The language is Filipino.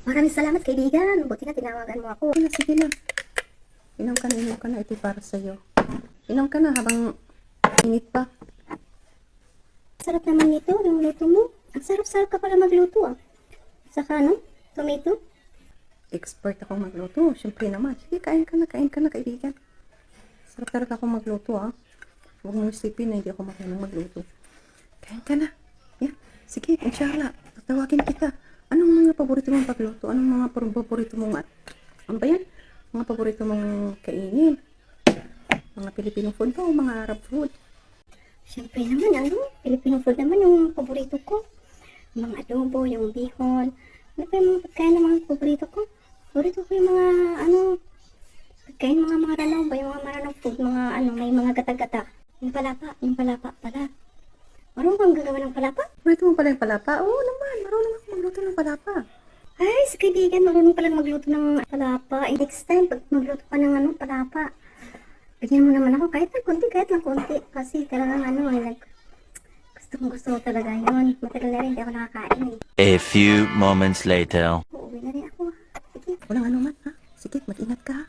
Maraming salamat, kaibigan. Buti na tinawagan mo ako. Sige na. Inom ka na. Ito para sa'yo. Inom ka na habang init pa. Sarap naman nito, yung luto mo. Ang sarap-sarap ka pala magluto, ah. Saka, tomato. Expert akong magluto. Siyempre naman. Sige, kain ka na, kaibigan. Sarap talaga akong magluto, ah. Huwag mong isipin na hindi ako marunong magluto. Kain ka na. Yan. Sige, inshallah. Tatawagin kita. Anong mga paborito mong pagluto? Anong mga paborito mong ano ba yan? Mga paborito mong kainin? Mga Filipino food ba o mga Arab food? Siyempre naman, Filipino food naman yung paborito ko. Yung mga adobo, yung bihon. Ano pa yung mga pagkain ng mga paborito ko? Paborito ko yung mga, pagkain mga maranong ba? Yung mga maranong food, mga may mga gata-gata. Yung palapa pala. Marunong kang gagawa ng palapa? Paborito mo pala yung palapa? Oo naman, marunong ako magluto ng palapa. Ay, sa kaibigan, marunong palang magluto ng palapa. And next time, pag magluto ka ng palapa, bigyan mo naman ako kahit lang konti. Kasi talagang gusto ko talaga yun. Matagal na rin, hindi ako nakakain eh. A few moments later. Uuwi na rin ako. Sige. Walang ano man, ha? Sige, mag-ingat ka, ha?